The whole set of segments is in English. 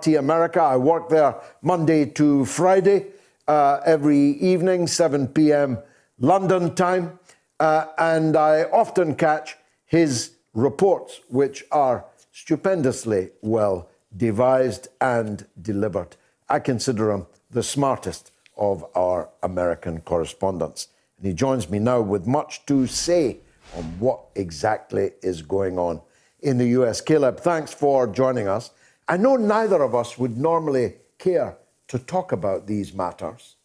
America. I work there Monday to Friday, every evening, 7 p.m. London time, and I often catch his reports, which are stupendously well devised and delivered. I consider him the smartest of our American correspondents. And he joins me now with much to say on what exactly is going on in the US. Caleb, thanks for joining us. I know neither of us would normally care to talk about these matters,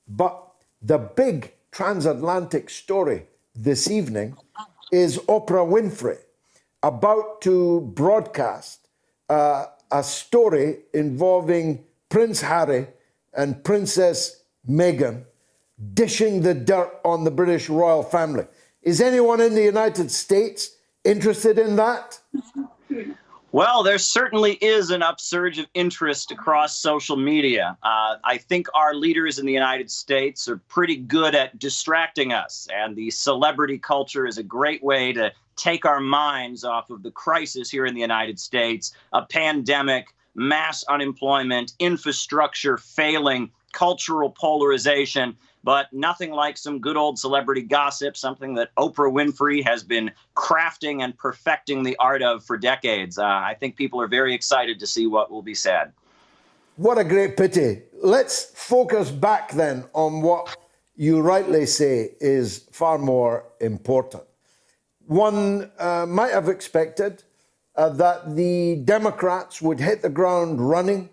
but the big transatlantic story this evening is Oprah Winfrey about to broadcast a story involving Prince Harry and Princess Meghan dishing the dirt on the British royal family. Is anyone in the United States interested in that? Well, there certainly is an upsurge of interest across social media. I think our leaders in the United States are pretty good at distracting us, and the celebrity culture is a great way to take our minds off of the crisis here in the United States, a pandemic, mass unemployment, infrastructure failing, cultural polarization. But nothing like some good old celebrity gossip, something that Oprah Winfrey has been crafting and perfecting the art of for decades. I think people are very excited to see what will be said. What a great pity. Let's focus back then on what you rightly say is far more important. One might have expected that the Democrats would hit the ground running,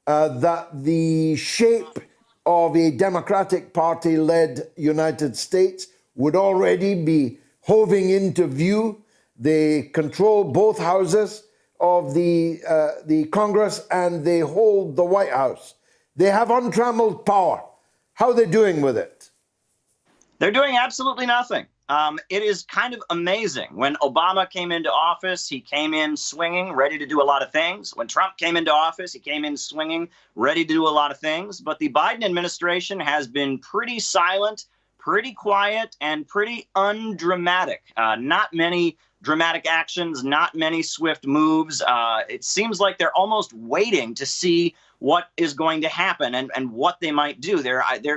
that the shape of a Democratic Party-led United States would already be hoving into view. They control both houses of the Congress and they hold the White House. They have untrammeled power. How are they doing with it? They're doing absolutely nothing. It is kind of amazing. When Obama came into office, he came in swinging, ready to do a lot of things. When Trump came into office, he came in swinging, ready to do a lot of things. But the Biden administration has been pretty silent, pretty quiet, and pretty undramatic. Not many dramatic actions, not many swift moves. It seems like they're almost waiting to see what is going to happen and what they might do.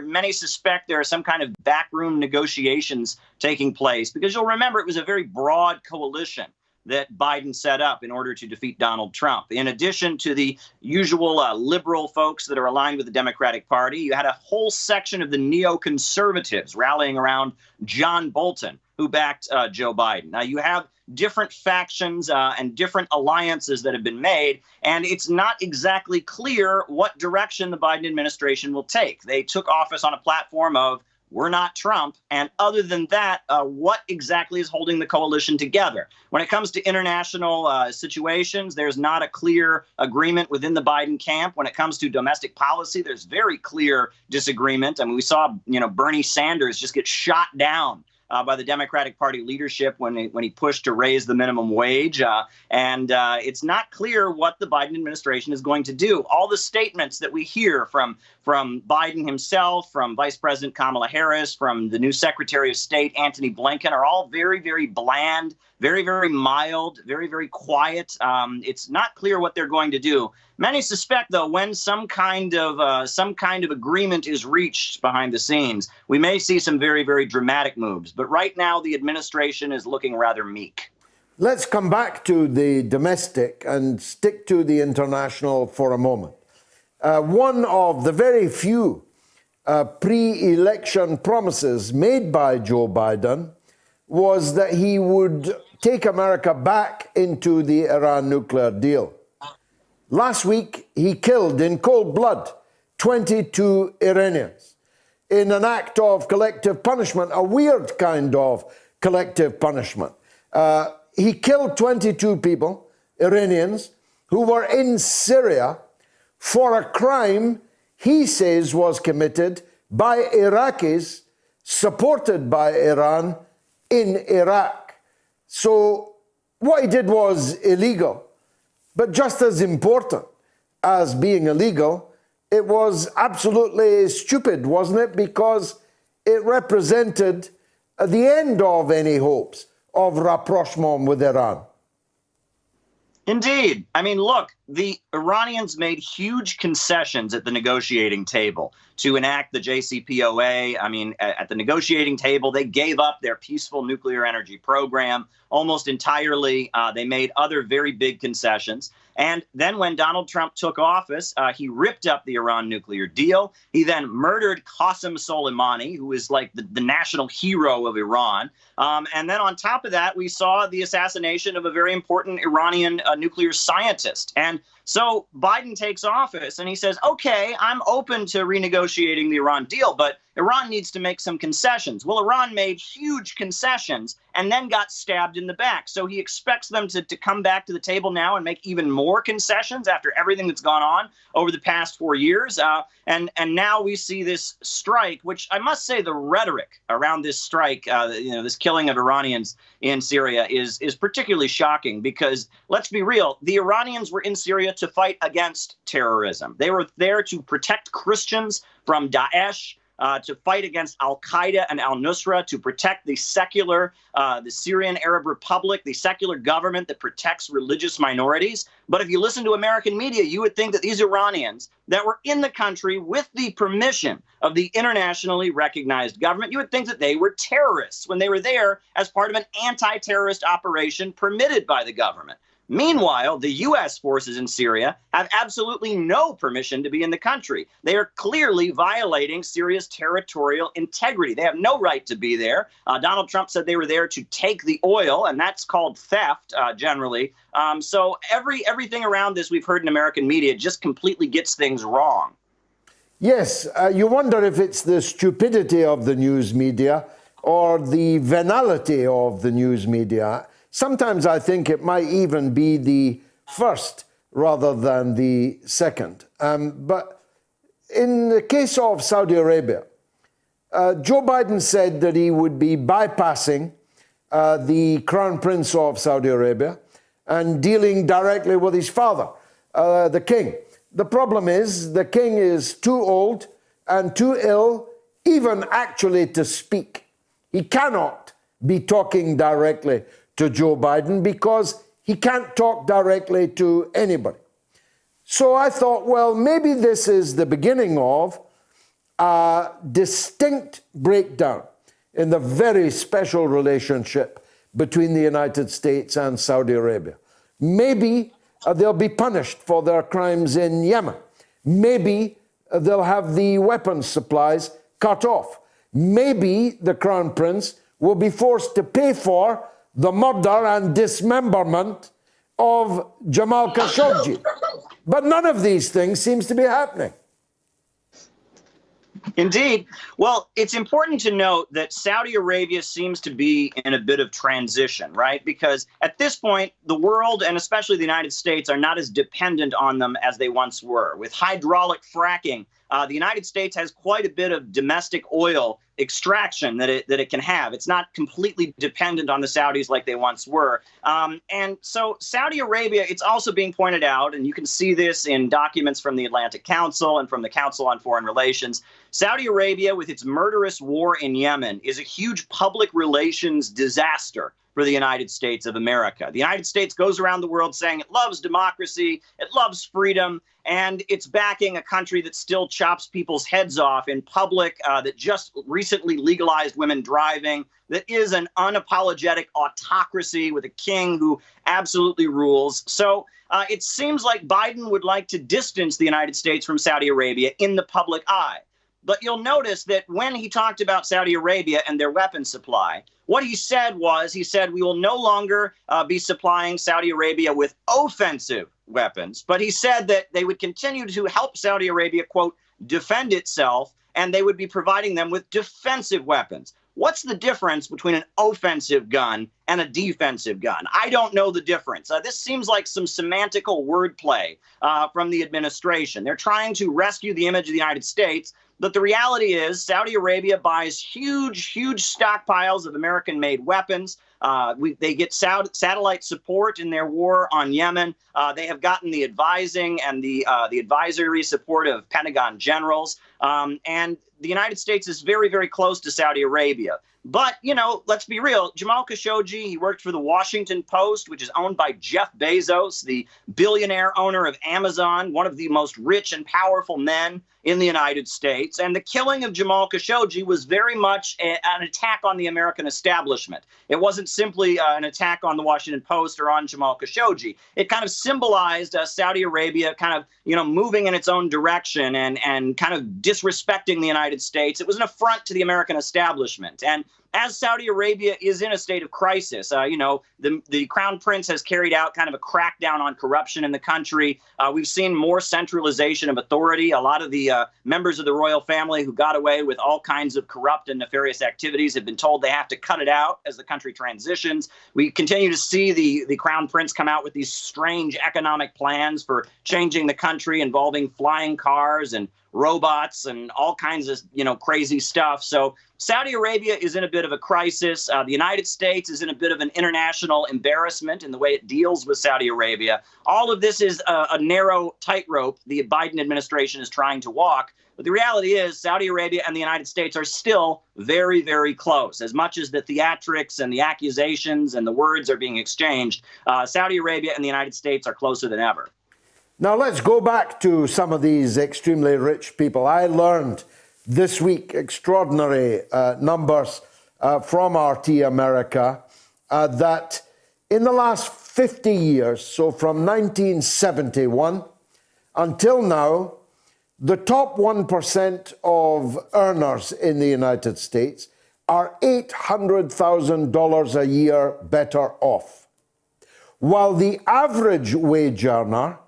Many suspect there are some kind of backroom negotiations taking place, because you'll remember it was a very broad coalition that Biden set up in order to defeat Donald Trump. In addition to the usual liberal folks that are aligned with the Democratic Party, you had a whole section of the neoconservatives rallying around John Bolton, who backed Joe Biden. Now, you have different factions and different alliances that have been made, and it's not exactly clear what direction the Biden administration will take. They took office on a platform of "we're not Trump," and other than that, what exactly is holding the coalition together? When it comes to international situations, there's not a clear agreement within the Biden camp. When it comes to domestic policy, there's very clear disagreement. I mean, we saw, Bernie Sanders just get shot down by the Democratic Party leadership when he pushed to raise the minimum wage. And it's not clear what the Biden administration is going to do. All the statements that we hear from Biden himself, from Vice President Kamala Harris, from the new Secretary of State, Antony Blinken, are all very, very bland, very, very mild, very, very quiet. It's not clear what they're going to do. Many suspect, though, when some kind of agreement is reached behind the scenes, we may see some very, very dramatic moves. But right now, the administration is looking rather meek. Let's come back to the domestic and stick to the international for a moment. One of the very few pre-election promises made by Joe Biden was that he would take America back into the Iran nuclear deal. Last week, he killed in cold blood 22 Iranians in an act of collective punishment, a weird kind of collective punishment. He killed 22 people, Iranians, who were in Syria for a crime he says was committed by Iraqis supported by Iran in Iraq. So what he did was illegal. But just as important as being illegal, it was absolutely stupid, wasn't it? Because it represented the end of any hopes of rapprochement with Iran. Indeed. I mean, look, the Iranians made huge concessions at the negotiating table to enact the JCPOA. I mean, at the negotiating table, they gave up their peaceful nuclear energy program almost entirely. They made other very big concessions. And then when Donald Trump took office, he ripped up the Iran nuclear deal. He then murdered Qasem Soleimani, who is like the national hero of Iran. And then on top of that, we saw the assassination of a very important Iranian nuclear scientist. And so Biden takes office and he says, OK, I'm open to renegotiating the Iran deal, but Iran needs to make some concessions. Well, Iran made huge concessions and then got stabbed in the back. So he expects them to come back to the table now and make even more concessions after everything that's gone on over the past 4 years. And now we see this strike, which I must say the rhetoric around this strike, this killing of Iranians in Syria is particularly shocking because let's be real, the Iranians were in Syria to fight against terrorism. They were there to protect Christians from Daesh, to fight against al-Qaeda and al-Nusra, to protect the secular, the Syrian Arab Republic, the secular government that protects religious minorities. But if you listen to American media, you would think that these Iranians that were in the country with the permission of the internationally recognized government, you would think that they were terrorists when they were there as part of an anti-terrorist operation permitted by the government. Meanwhile, the U.S. forces in Syria have absolutely no permission to be in the country. They are clearly violating Syria's territorial integrity. They have no right to be there. Donald Trump said they were there to take the oil, and that's called theft generally. So everything around this we've heard in American media just completely gets things wrong. Yes, you wonder if it's the stupidity of the news media or the venality of the news media. Sometimes I think it might even be the first rather than the second. But in the case of Saudi Arabia, Joe Biden said that he would be bypassing the Crown Prince of Saudi Arabia and dealing directly with his father, the king. The problem is the king is too old and too ill even actually to speak. He cannot be talking directly to Joe Biden because he can't talk directly to anybody. So I thought, well, maybe this is the beginning of a distinct breakdown in the very special relationship between the United States and Saudi Arabia. Maybe they'll be punished for their crimes in Yemen. Maybe they'll have the weapons supplies cut off. Maybe the Crown Prince will be forced to pay for the murder and dismemberment of Jamal Khashoggi. But none of these things seems to be happening. Indeed. Well, it's important to note that Saudi Arabia seems to be in a bit of transition, right? Because at this point, the world, and especially the United States, are not as dependent on them as they once were. With hydraulic fracking, the United States has quite a bit of domestic oil extraction that it can have. It's not completely dependent on the Saudis like they once were. And so Saudi Arabia, it's also being pointed out, and you can see this in documents from the Atlantic Council and from the Council on Foreign Relations. Saudi Arabia, with its murderous war in Yemen, is a huge public relations disaster for the United States of America. The United States goes around the world saying it loves democracy, it loves freedom, and it's backing a country that still chops people's heads off in public, that just recently legalized women driving, that is an unapologetic autocracy with a king who absolutely rules. So it seems like Biden would like to distance the United States from Saudi Arabia in the public eye. But you'll notice that when he talked about Saudi Arabia and their weapons supply, what he said was, he said, we will no longer be supplying Saudi Arabia with offensive weapons. But he said that they would continue to help Saudi Arabia, quote, defend itself, and they would be providing them with defensive weapons. What's the difference between an offensive gun and a defensive gun? I don't know the difference. This seems like some semantical wordplay from the administration. They're trying to rescue the image of the United States, but the reality is Saudi Arabia buys huge stockpiles of American-made weapons. They get satellite support in their war on Yemen. They have gotten the advising and the advisory support of Pentagon generals. And the United States is very, very close to Saudi Arabia. But, let's be real. Jamal Khashoggi, he worked for the Washington Post, which is owned by Jeff Bezos, the billionaire owner of Amazon, one of the most rich and powerful men in the United States. And the killing of Jamal Khashoggi was very much an attack on the American establishment. It wasn't simply an attack on the Washington Post or on Jamal Khashoggi. It kind of symbolized Saudi Arabia kind of, moving in its own direction and kind of disrespecting the United States. It was an affront to the American establishment. And as Saudi Arabia is in a state of crisis, the Crown Prince has carried out kind of a crackdown on corruption in the country. We've seen more centralization of authority. A lot of the members of the royal family who got away with all kinds of corrupt and nefarious activities have been told they have to cut it out as the country transitions. We continue to see the Crown Prince come out with these strange economic plans for changing the country involving flying cars and robots and all kinds of, crazy stuff. So Saudi Arabia is in a bit of a crisis. The United States is in a bit of an international embarrassment in the way it deals with Saudi Arabia. All of this is a narrow tightrope the Biden administration is trying to walk. But the reality is Saudi Arabia and the United States are still very, very close. As much as the theatrics and the accusations and the words are being exchanged, Saudi Arabia and the United States are closer than ever. Now, let's go back to some of these extremely rich people. I learned this week extraordinary numbers from RT America that in the last 50 years, so from 1971 until now, the top 1% of earners in the United States are $800,000 a year better off, while the average wage earner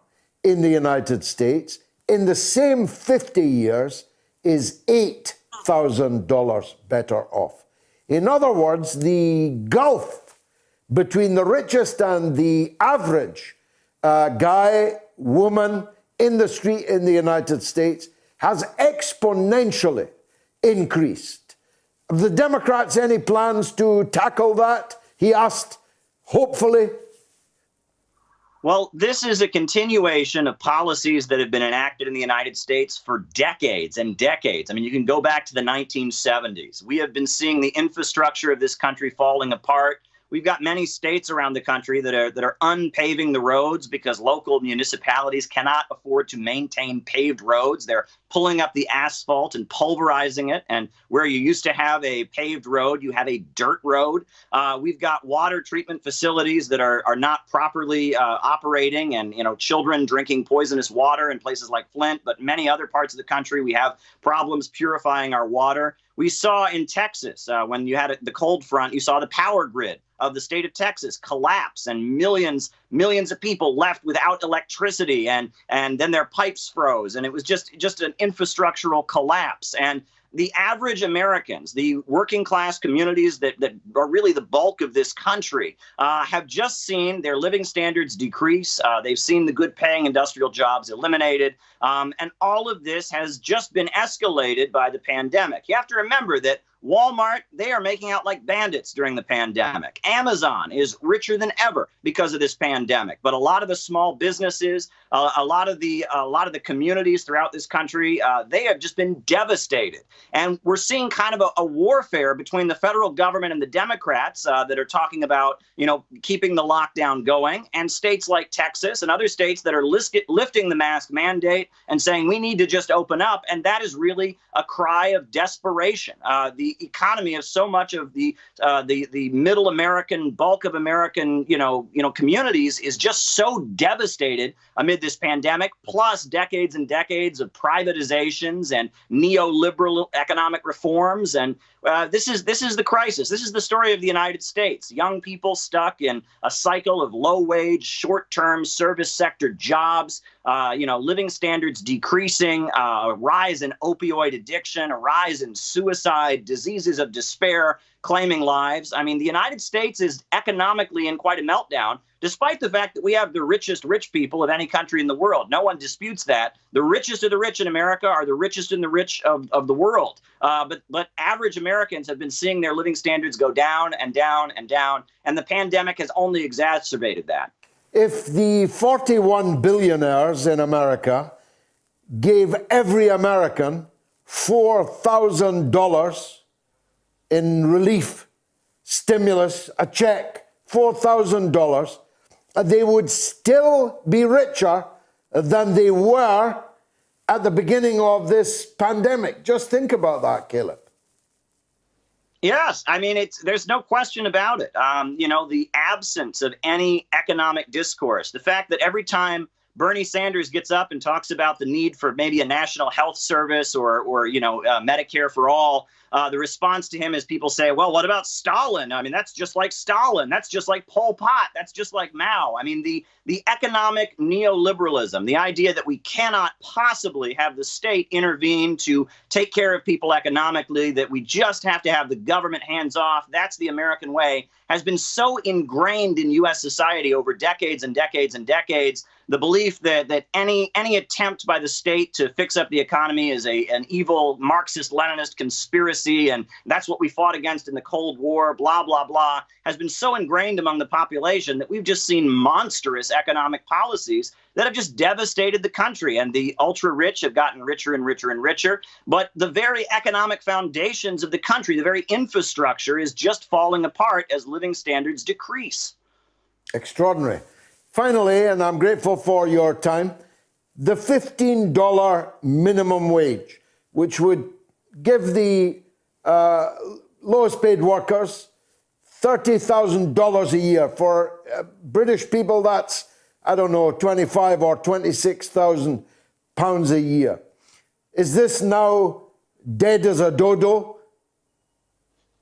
in the United States in the same 50 years is $8,000 better off. In other words, the gulf between the richest and the average guy, woman in the street in the United States has exponentially increased. Have the Democrats any plans to tackle that? He asked, hopefully. Well, this is a continuation of policies that have been enacted in the United States for decades and decades. I mean, you can go back to the 1970s. We have been seeing the infrastructure of this country falling apart. We've got many states around the country that are unpaving the roads because local municipalities cannot afford to maintain paved roads. They're pulling up the asphalt and pulverizing it. And where you used to have a paved road, you have a dirt road. We've got water treatment facilities that are not properly operating, and children drinking poisonous water in places like Flint, but many other parts of the country we have problems purifying our water. We saw in Texas, when you had the cold front, you saw the power grid of the state of Texas collapse, and millions of people left without electricity, and then their pipes froze, and it was just an infrastructural collapse. And the average Americans, the working class communities that are really the bulk of this country, have just seen their living standards decrease. They've seen the good paying industrial jobs eliminated. And all of this has just been escalated by the pandemic. You have to remember that Walmart, they are making out like bandits during the pandemic. Amazon is richer than ever because of this pandemic. But a lot of the small businesses, a lot of the communities throughout this country, they have just been devastated. And we're seeing kind of a warfare between the federal government and the Democrats that are talking about, keeping the lockdown going, and states like Texas and other states that are lifting the mask mandate and saying we need to just open up. And that is really a cry of desperation. The economy of so much of the middle American, bulk of American, communities is just so devastated amid this pandemic, plus decades and decades of privatizations and neoliberal economic reforms. And this is the crisis. This is the story of the United States. Young people stuck in a cycle of low-wage, short-term service sector jobs, living standards decreasing, a rise in opioid addiction, a rise in suicide, diseases of despair claiming lives. I mean, the United States is economically in quite a meltdown, despite the fact that we have the richest rich people of any country in the world. No one disputes that. The richest of the rich in America are the richest and the rich of the world. But average Americans have been seeing their living standards go down and down and down, and the pandemic has only exacerbated that. If the 41 billionaires in America gave every American $4,000 in relief, stimulus, a check, $4,000, they would still be richer than they were at the beginning of this pandemic. Just think about that, Caleb. Yes, I mean, there's no question about it. The absence of any economic discourse, the fact that every time Bernie Sanders gets up and talks about the need for maybe a national health service or Medicare for all, the response to him is people say, well, what about Stalin? I mean, that's just like Stalin. That's just like Pol Pot. That's just like Mao. I mean, the economic neoliberalism, the idea that we cannot possibly have the state intervene to take care of people economically, that we just have to have the government hands off, that's the American way, has been so ingrained in U.S. society over decades and decades and decades. The belief that any attempt by the state to fix up the economy is an evil Marxist-Leninist conspiracy, and that's what we fought against in the Cold War, blah, blah, blah, has been so ingrained among the population that we've just seen monstrous economic policies that have just devastated the country. And the ultra-rich have gotten richer and richer and richer. But the very economic foundations of the country, the very infrastructure, is just falling apart as living standards decrease. Extraordinary. Finally, and I'm grateful for your time, the $15 minimum wage, which would give the lowest paid workers $30,000 a year. For British people, that's, I don't know, 25 or 26,000 pounds a year. Is this now dead as a dodo?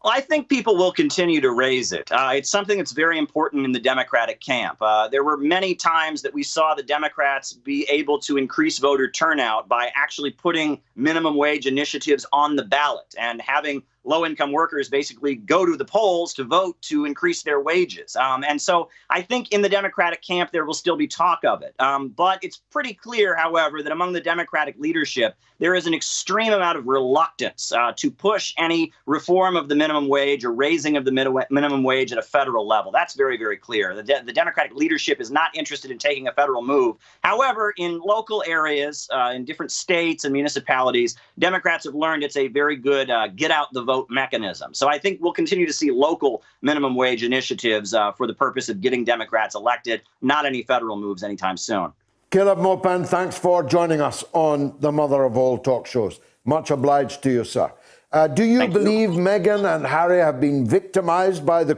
Well, I think people will continue to raise it. It's something that's very important in the Democratic camp. There were many times that we saw the Democrats be able to increase voter turnout by actually putting minimum wage initiatives on the ballot and having low-income workers basically go to the polls to vote to increase their wages. And so I think in the Democratic camp, there will still be talk of it. But it's pretty clear, however, that among the Democratic leadership, there is an extreme amount of reluctance to push any reform of the minimum wage or raising of the minimum wage at a federal level. That's very, very clear. The Democratic leadership is not interested in taking a federal move. However, in local areas, in different states and municipalities, Democrats have learned it's a very good get out the vote mechanism. So I think we'll continue to see local minimum wage initiatives for the purpose of getting Democrats elected, not any federal moves anytime soon. Caleb Maupin, thanks for joining us on the mother of all talk shows. Much obliged to you, sir. Do you believe Meghan and Harry have been victimized by the